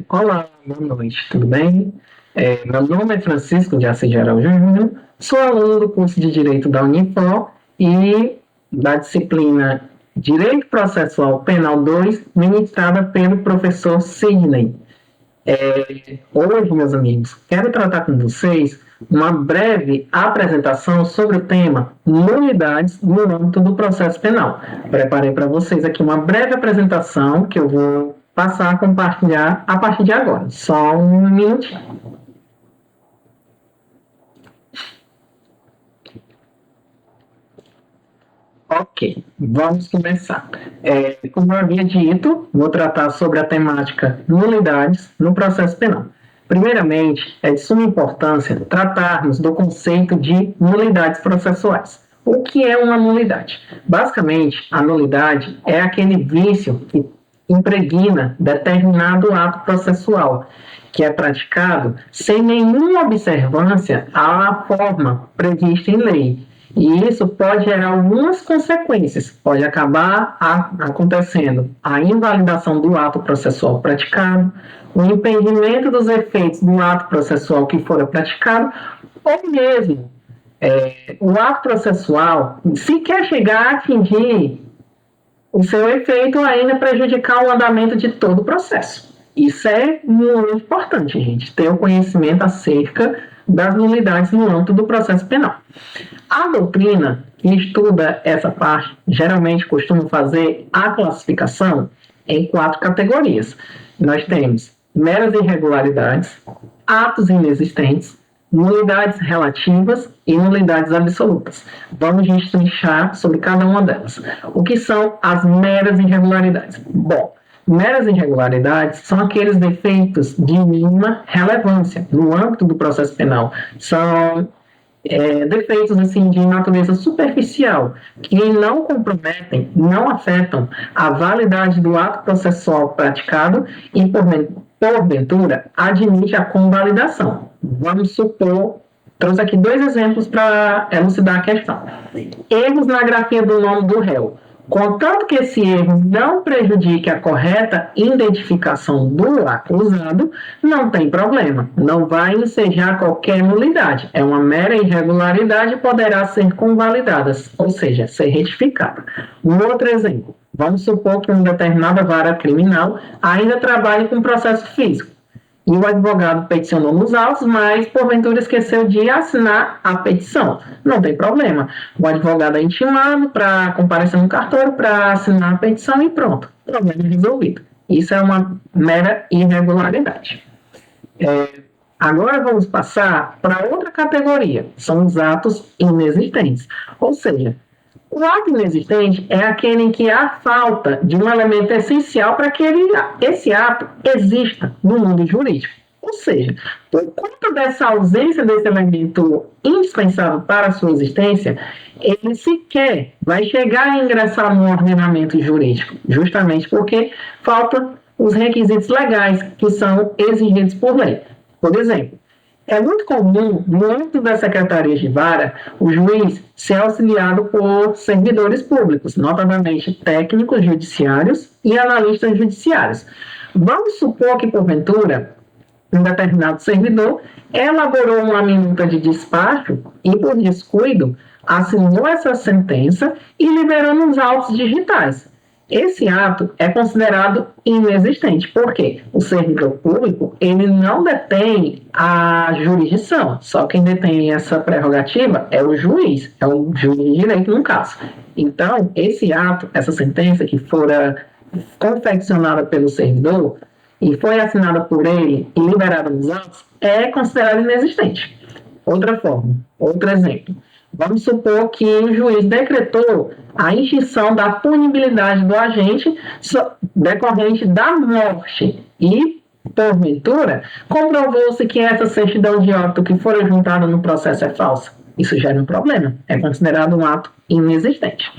Olá, boa noite, tudo bem? Meu nome é Francisco de Assis Geral Júnior, sou aluno do curso de Direito da Unifor e da disciplina Direito Processual Penal 2, ministrada pelo professor Sidney. Hoje, meus amigos, quero tratar com vocês uma breve apresentação sobre o tema nulidades no âmbito do processo penal. Preparei para vocês aqui uma breve apresentação que eu vou passar a compartilhar a partir de agora. Só um minutinho. Ok, vamos começar. Como eu havia dito, vou tratar sobre a temática nulidades no processo penal. Primeiramente, é de suma importância tratarmos do conceito de nulidades processuais. O que é uma nulidade? Basicamente, a nulidade é aquele vício que impregna determinado ato processual, que é praticado sem nenhuma observância à forma prevista em lei. E isso pode gerar algumas consequências. Pode acabar acontecendo a invalidação do ato processual praticado, o impedimento dos efeitos do ato processual que fora praticado, ou mesmo o ato processual, se quer chegar a atingir o seu efeito, ainda prejudicar o andamento de todo o processo. Isso é muito importante, gente, ter o conhecimento acerca das nulidades no âmbito do processo penal. A doutrina que estuda essa parte geralmente costuma fazer a classificação em 4 categorias. Nós temos meras irregularidades, atos inexistentes, nulidades relativas e nulidades absolutas. Vamos destrinchar sobre cada uma delas. O que são as meras irregularidades? Bom, meras irregularidades são aqueles defeitos de mínima relevância no âmbito do processo penal. São defeitos assim, de natureza superficial, que não comprometem, não afetam a validade do ato processual praticado e, porventura, admite a convalidação. Vamos supor, trouxe aqui 2 exemplos para elucidar a questão. Erros na grafia do nome do réu. Contanto que esse erro não prejudique a correta identificação do acusado, não tem problema, não vai ensejar qualquer nulidade. É uma mera irregularidade e poderá ser convalidada, ou seja, ser retificada. Um outro exemplo, vamos supor que uma determinada vara criminal ainda trabalhe com processo físico. E o advogado peticionou nos autos, mas porventura esqueceu de assinar a petição. Não tem problema. O advogado é intimado para comparecer no cartório para assinar a petição e pronto. Problema resolvido. Isso é uma mera irregularidade. Agora vamos passar para outra categoria. São os atos inexistentes. Ou seja, o ato inexistente é aquele em que há falta de um elemento essencial para que esse ato exista no mundo jurídico. Ou seja, por conta dessa ausência desse elemento indispensável para a sua existência, ele sequer vai chegar a ingressar no ordenamento jurídico, justamente porque faltam os requisitos legais que são exigidos por lei. Por exemplo, é muito comum, no âmbito das secretarias de vara, o juiz ser auxiliado por servidores públicos, notadamente técnicos judiciários e analistas judiciários. Vamos supor que, porventura, um determinado servidor elaborou uma minuta de despacho e, por descuido, assinou essa sentença e liberou nos autos digitais. Esse ato é considerado inexistente, porque o servidor público ele não detém a jurisdição, só quem detém essa prerrogativa é o juiz de direito no caso. Então, esse ato, essa sentença que fora confeccionada pelo servidor e foi assinada por ele e liberada nos autos, é considerada inexistente. Outra forma, outro exemplo. Vamos supor que o juiz decretou a extinção da punibilidade do agente decorrente da morte e, porventura, comprovou-se que essa certidão de óbito que for juntada no processo é falsa. Isso gera um problema, é considerado um ato inexistente.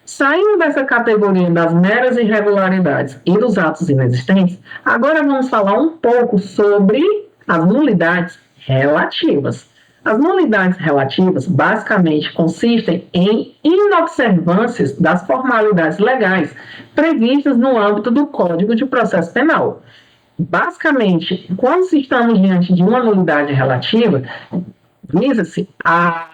Saindo dessa categoria das meras irregularidades e dos atos inexistentes, agora vamos falar um pouco sobre as nulidades relativas. As nulidades relativas basicamente consistem em inobservâncias das formalidades legais previstas no âmbito do Código de Processo Penal. Basicamente, quando estamos diante de uma nulidade relativa, visa-se a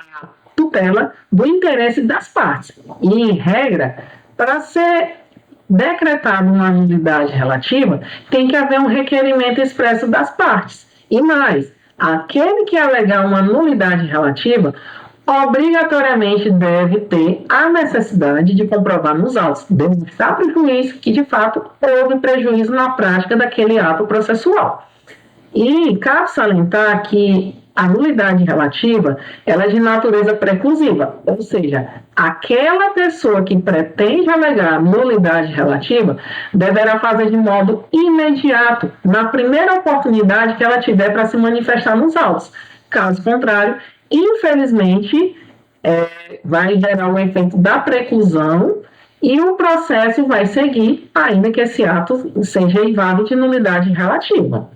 tutela do interesse das partes. E, em regra, para ser decretada uma nulidade relativa, tem que haver um requerimento expresso das partes. E mais, aquele que alegar uma nulidade relativa obrigatoriamente deve ter a necessidade de comprovar nos autos, demonstrar para o juiz que, de fato, houve prejuízo na prática daquele ato processual. E cabe salientar que a nulidade relativa ela é de natureza preclusiva, ou seja, aquela pessoa que pretende alegar nulidade relativa deverá fazer de modo imediato, na primeira oportunidade que ela tiver para se manifestar nos autos. Caso contrário, infelizmente, vai gerar o efeito da preclusão e o processo vai seguir, ainda que esse ato seja eivado de nulidade relativa.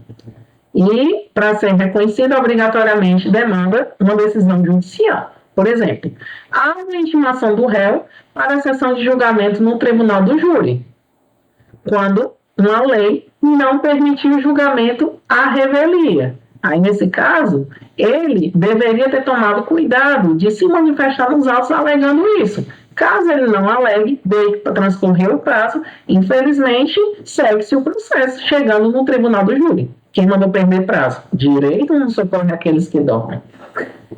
E, para ser reconhecido, obrigatoriamente demanda uma decisão judicial. Por exemplo, há uma intimação do réu para a sessão de julgamento no tribunal do júri, quando uma lei não permitiu o julgamento à revelia. Aí, nesse caso, ele deveria ter tomado cuidado de se manifestar nos autos alegando isso. Caso ele não alegue, desde que transcorreu o prazo, infelizmente, segue-se o processo, chegando no tribunal do júri. Quem mandou perder prazo? Direito não socorre aqueles que dormem.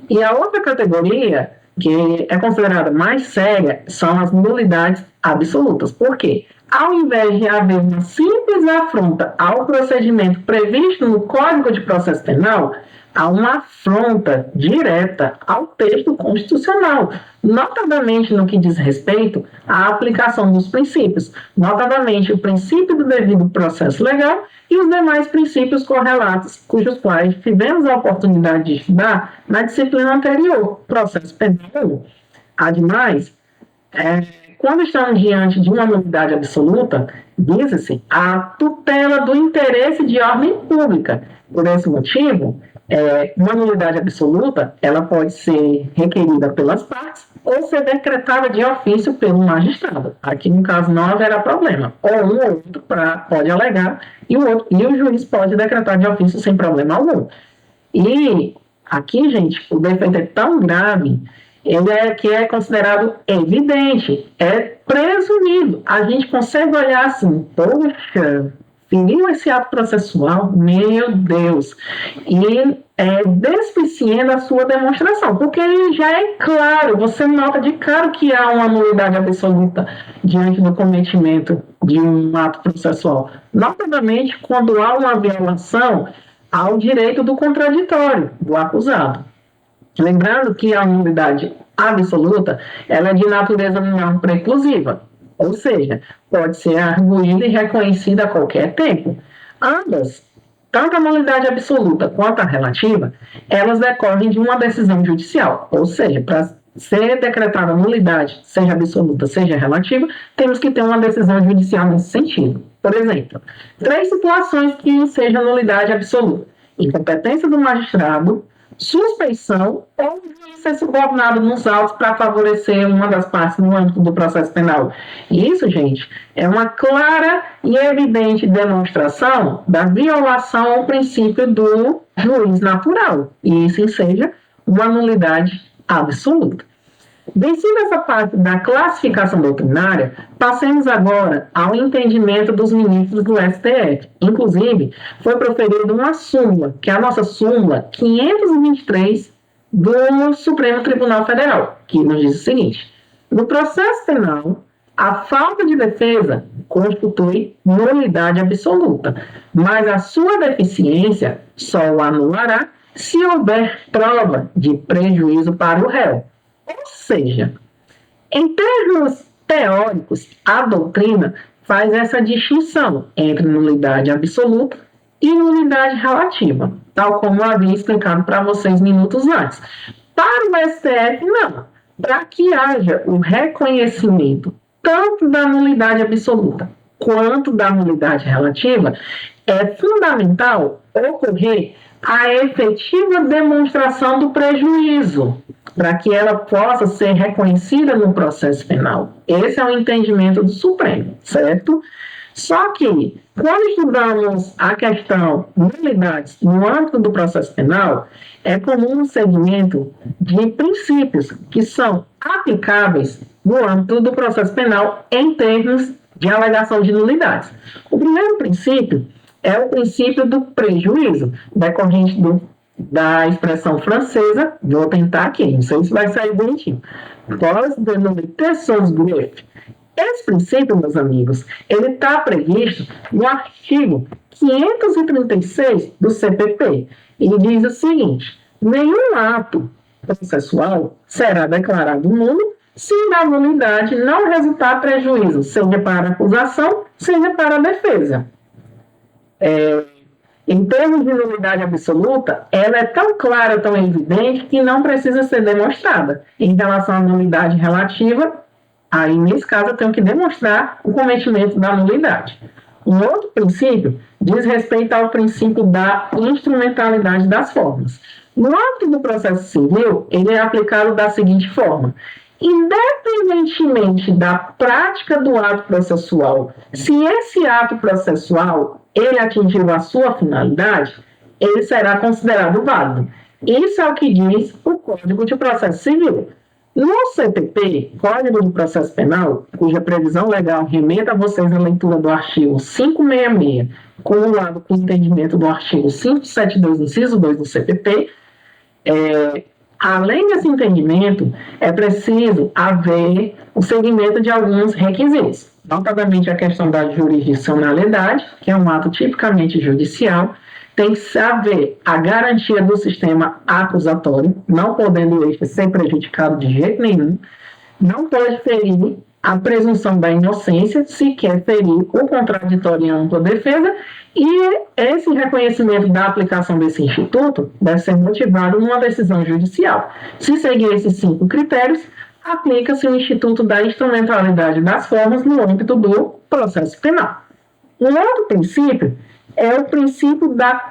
E a outra categoria, que é considerada mais séria, são as nulidades absolutas. Por quê? Ao invés de haver uma simples afronta ao procedimento previsto no Código de Processo Penal, há uma afronta direta ao texto constitucional, notadamente no que diz respeito à aplicação dos princípios, notadamente o princípio do devido processo legal e os demais princípios correlatos, cujos quais tivemos a oportunidade de estudar na disciplina anterior, processo penal. Ademais, quando estamos diante de uma nulidade absoluta, diz-se a tutela do interesse de ordem pública. Por esse motivo, uma nulidade absoluta ela pode ser requerida pelas partes ou ser decretada de ofício pelo magistrado. Aqui, no caso, não haverá problema. Ou um ou outro pode alegar e o juiz pode decretar de ofício sem problema algum. E aqui, gente, o defeito é tão grave, que é considerado evidente, é presumido. A gente consegue olhar assim, poxa, feriu esse ato processual, meu Deus, e despiciando a sua demonstração, porque já é claro, você nota de cara que há uma nulidade absoluta diante do cometimento de um ato processual, notadamente quando há uma violação ao direito do contraditório, do acusado. Lembrando que a nulidade absoluta ela é de natureza não preclusiva, ou seja, pode ser arguída e reconhecida a qualquer tempo. Ambas, tanto a nulidade absoluta quanto a relativa, elas decorrem de uma decisão judicial, ou seja, para ser decretada nulidade, seja absoluta, seja relativa, temos que ter uma decisão judicial nesse sentido. Por exemplo, 3 situações que sejam nulidade absoluta: incompetência do magistrado, suspeição ou ser subordinado nos autos para favorecer uma das partes no âmbito do processo penal. Isso, gente, é uma clara e evidente demonstração da violação ao princípio do juiz natural. E isso seja uma nulidade absoluta. Vencida essa parte da classificação doutrinária, passemos agora ao entendimento dos ministros do STF. Inclusive, foi proferida uma súmula, que é a nossa súmula 523 do Supremo Tribunal Federal, que nos diz o seguinte: no processo penal, a falta de defesa constitui nulidade absoluta, mas a sua deficiência só o anulará se houver prova de prejuízo para o réu. Ou seja, em termos teóricos, a doutrina faz essa distinção entre nulidade absoluta e nulidade relativa, tal como eu havia explicado para vocês minutos antes. Para o STF, não. Para que haja o reconhecimento tanto da nulidade absoluta quanto da nulidade relativa, é fundamental ocorrer a efetiva demonstração do prejuízo, para que ela possa ser reconhecida no processo penal. Esse é o entendimento do Supremo, certo? Só que, quando estudamos a questão nulidades no âmbito do processo penal, é comum o segmento de princípios que são aplicáveis no âmbito do processo penal em termos de alegação de nulidades. O primeiro princípio é o princípio do prejuízo, decorrente da expressão francesa, vou tentar aqui, não sei se vai sair bonitinho, cause de nullité sans grief. Esse princípio, meus amigos, ele está previsto no artigo 536 do CPP. Ele diz o seguinte: nenhum ato processual será declarado nulo se da nulidade não resultar prejuízo, seja para a acusação, seja para a defesa. Em termos de nulidade absoluta, ela é tão clara, tão evidente, que não precisa ser demonstrada. Em relação à nulidade relativa, aí, nesse caso, eu tenho que demonstrar o cometimento da nulidade. Um outro princípio diz respeito ao princípio da instrumentalidade das formas. No âmbito do processo civil, ele é aplicado da seguinte forma: independentemente da prática do ato processual, se esse ato processual ele atingiu a sua finalidade, ele será considerado válido. Isso é o que diz o Código de Processo Civil. No CPP, Código de Processo Penal, cuja previsão legal remeta a vocês a leitura do artigo 566, cumulado com o entendimento do artigo 572, inciso 2 do CPP, além desse entendimento, é preciso haver o seguimento de alguns requisitos, notadamente a questão da jurisdicionalidade, que é um ato tipicamente judicial. Tem que haver a garantia do sistema acusatório, não podendo este ser prejudicado de jeito nenhum. Não pode ferir a presunção da inocência, se quer ferir o contraditório em ampla defesa, e esse reconhecimento da aplicação desse instituto deve ser motivado numa decisão judicial. Se seguir esses 5 critérios, aplica-se o instituto da instrumentalidade das formas no âmbito do processo penal. Um outro princípio é o princípio da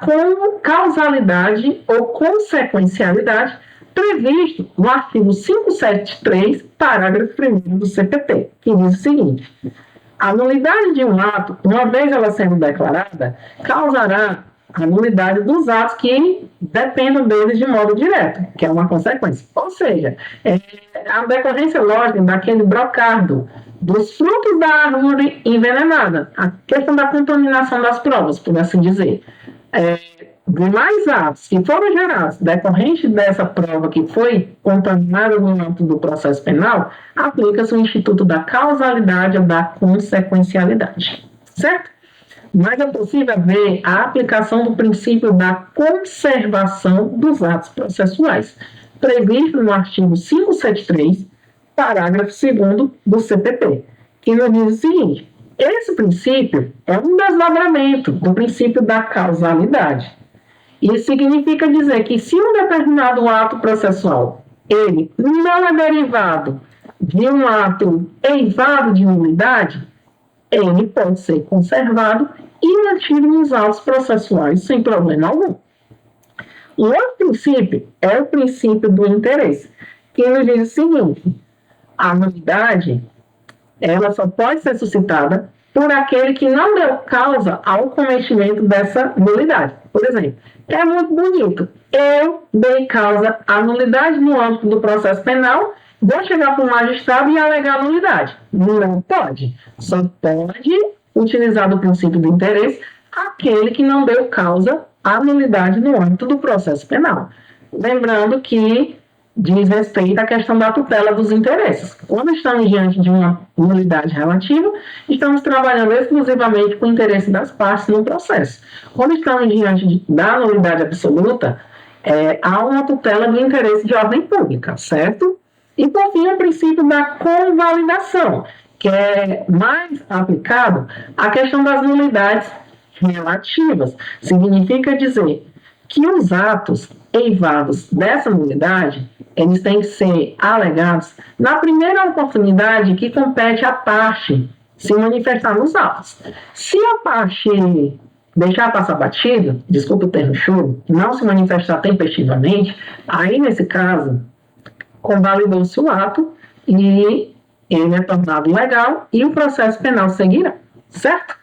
causalidade ou consequencialidade previsto no artigo 573, parágrafo 1º do CPP, que diz o seguinte: a nulidade de um ato, uma vez ela sendo declarada, causará a nulidade dos atos que dependam deles de modo direto, que é uma consequência. Ou seja, a decorrência lógica daquele brocardo dos frutos da árvore envenenada, a questão da contaminação das provas, por assim dizer. Demais atos que foram gerados decorrente dessa prova que foi contaminada no âmbito do processo penal, aplica-se o instituto da causalidade ou da consequencialidade, certo? Mas é possível ver a aplicação do princípio da conservação dos atos processuais, previsto no artigo 573, parágrafo 2º do CPP, que nos diz o seguinte: esse princípio é um desdobramento do princípio da causalidade. Isso significa dizer que se um determinado ato processual ele não é derivado de um ato eivado de nulidade, ele pode ser conservado e mantido nos autos processuais sem problema algum. O outro princípio é o princípio do interesse, que nos diz o seguinte: a nulidade ela só pode ser suscitada por aquele que não deu causa ao cometimento dessa nulidade. Por exemplo, é muito bonito: eu dei causa à nulidade no âmbito do processo penal, vou chegar para o magistrado e alegar a nulidade. Não pode. Só pode utilizar do princípio do interesse aquele que não deu causa à nulidade no âmbito do processo penal. Lembrando que diz respeito à questão da tutela dos interesses. Quando estamos diante de uma nulidade relativa, estamos trabalhando exclusivamente com o interesse das partes no processo. Quando estamos diante da nulidade absoluta, há uma tutela do interesse de ordem pública, certo? E, por fim, o princípio da convalidação, que é mais aplicado à questão das nulidades relativas. Significa dizer que os atos eivados dessa nulidade, eles têm que ser alegados na primeira oportunidade que compete à parte se manifestar nos atos. Se a parte deixar passar batido, desculpa o termo chulo, não se manifestar tempestivamente, aí, nesse caso, convalidou-se o ato e ele é tornado legal e o processo penal seguirá, certo?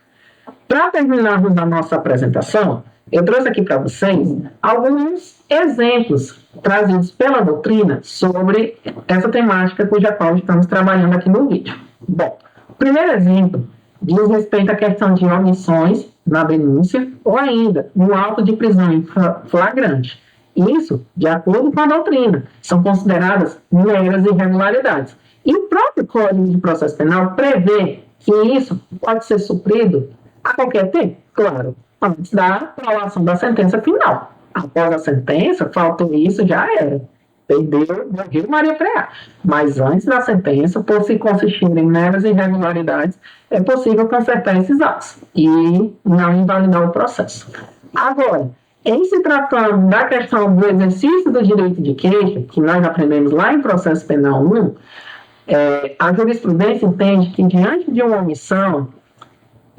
Para terminarmos a nossa apresentação, eu trouxe aqui para vocês alguns exemplos trazidos pela doutrina sobre essa temática cuja qual estamos trabalhando aqui no vídeo. Bom, o primeiro exemplo diz respeito à questão de omissões na denúncia ou ainda no auto de prisão em flagrante. Isso, de acordo com a doutrina, são consideradas meras irregularidades. E o próprio Código de Processo Penal prevê que isso pode ser suprido a qualquer tempo, claro, antes da aprovação da sentença final. Após a sentença, faltou isso, já era. Perdeu, morreu Maria Preá. Mas antes da sentença, por se consistirem em meras irregularidades, é possível consertar esses atos e não invalidar o processo. Agora, em se tratando da questão do exercício do direito de queixa, que nós aprendemos lá em Processo Penal 1, a jurisprudência entende que, diante de uma omissão,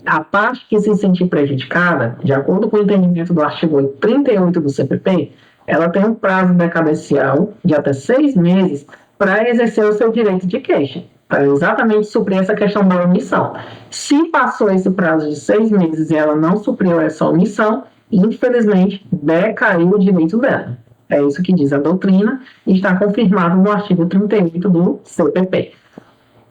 a parte que se sentir prejudicada, de acordo com o entendimento do artigo 38 do CPP, ela tem um prazo decadencial de até 6 meses para exercer o seu direito de queixa, para exatamente suprir essa questão da omissão. Se passou esse prazo de 6 meses e ela não supriu essa omissão, infelizmente, decaiu o direito dela. É isso que diz a doutrina e está confirmado no artigo 38 do CPP.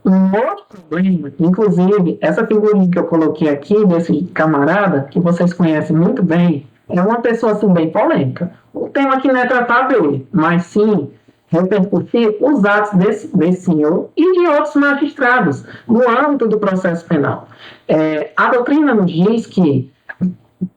Um outro problema, inclusive, essa figurinha que eu coloquei aqui, desse camarada, que vocês conhecem muito bem, é uma pessoa assim bem polêmica. O tema aqui não é tratar dele, mas sim repercutir os atos desse senhor e de outros magistrados no âmbito do processo penal. A doutrina nos diz que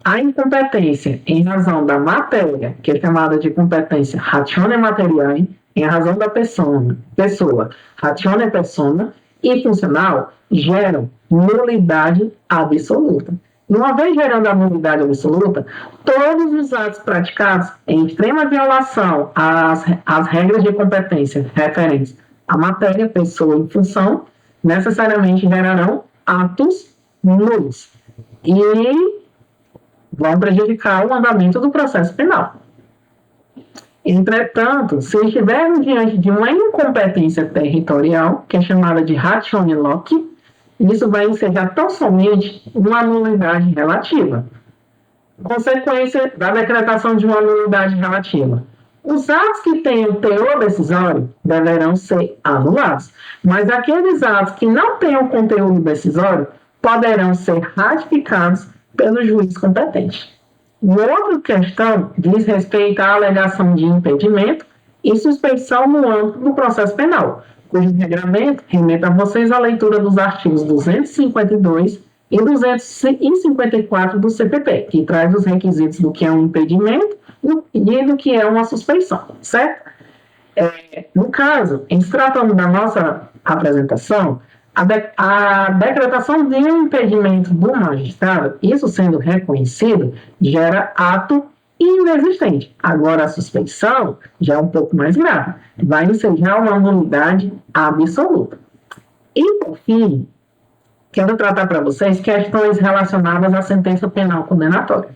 a incompetência em razão da matéria, que é chamada de competência ratione materiae, em razão da pessoa ratione persona e funcional, geram nulidade absoluta. E uma vez gerando a nulidade absoluta, todos os atos praticados em extrema violação às regras de competência referentes à matéria, pessoa e função, necessariamente gerarão atos nulos e vão prejudicar o andamento do processo penal. Entretanto, se estivermos diante de uma incompetência territorial, que é chamada de ratione loci, isso vai ensejar tão somente uma nulidade relativa. Consequência da decretação de uma nulidade relativa. Os atos que tenham teor decisório deverão ser anulados, mas aqueles atos que não tenham conteúdo decisório poderão ser ratificados pelo juiz competente. Outra questão diz respeito à alegação de impedimento e suspeição no âmbito do processo penal, cujo regramento remete a vocês a leitura dos artigos 252 e 254 do CPP, que traz os requisitos do que é um impedimento e do que é uma suspeição, certo? No caso, em se tratando da nossa apresentação, a decretação de um impedimento do magistrado, isso sendo reconhecido, gera ato inexistente. Agora, a suspeição já é um pouco mais grave. Vai ensejar uma nulidade absoluta. E, por fim, quero tratar para vocês questões relacionadas à sentença penal condenatória.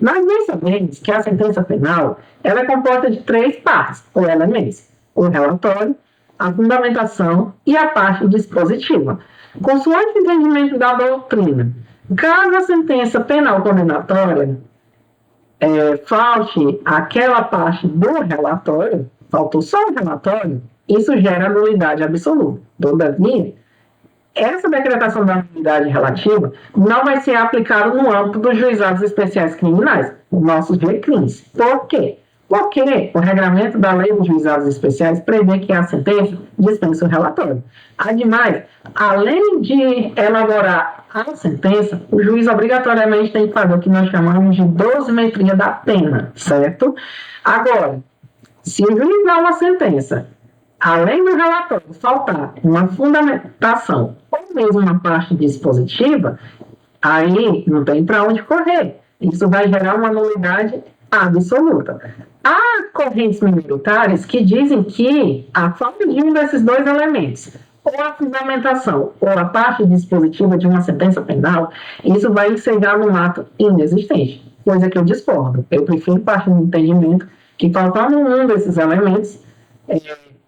Nós bem sabemos que a sentença penal ela é composta de 3 partes, ou elementos: o relatório, a fundamentação e a parte dispositiva. Consoante o entendimento da doutrina, caso a sentença penal condenatória falte aquela parte do relatório, faltou só o relatório, isso gera nulidade absoluta. Todavia, essa decretação da nulidade relativa não vai ser aplicada no âmbito dos juizados especiais criminais, os nossos GCRIMs. Por quê? Porque o regramento da lei dos juizados especiais prevê que a sentença dispensa o relatório. Ademais, além de elaborar a sentença, o juiz obrigatoriamente tem que fazer o que nós chamamos de dosimetria da pena, certo? Agora, se o juiz dá uma sentença, além do relatório faltar uma fundamentação ou mesmo uma parte dispositiva, aí não tem para onde correr. Isso vai gerar uma nulidade absoluta. Há correntes minoritárias que dizem que a falta de um desses 2 elementos, ou a fundamentação ou a parte dispositiva de uma sentença penal, isso vai ensejar num ato inexistente, coisa que eu discordo. Eu prefiro partir do entendimento que, faltando um desses elementos,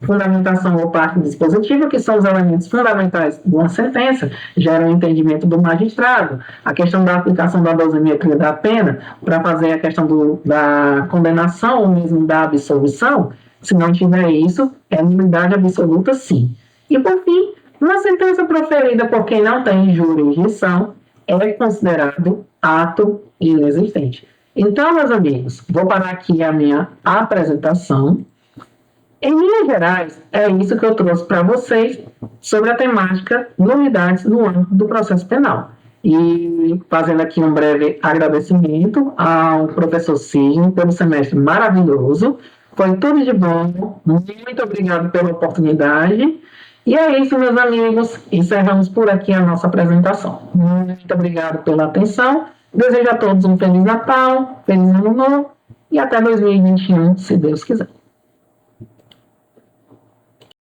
fundamentação ou parte dispositiva, que são os elementos fundamentais de uma sentença, geram o entendimento do magistrado, a questão da aplicação da dosimetria da pena, para fazer a questão da condenação ou mesmo da absolvição. Se não tiver isso, é nulidade absoluta, sim. E, por fim, uma sentença proferida por quem não tem jurisdição é considerado ato inexistente. Então, meus amigos, vou parar aqui a minha apresentação. Em linhas gerais, é isso que eu trouxe para vocês sobre a temática nulidades no âmbito do processo penal. E fazendo aqui um breve agradecimento ao professor Sidney pelo semestre maravilhoso. Foi tudo de bom. Muito obrigado pela oportunidade. E é isso, meus amigos. Encerramos por aqui a nossa apresentação. Muito obrigado pela atenção. Desejo a todos um Feliz Natal, Feliz Ano Novo e até 2021, se Deus quiser.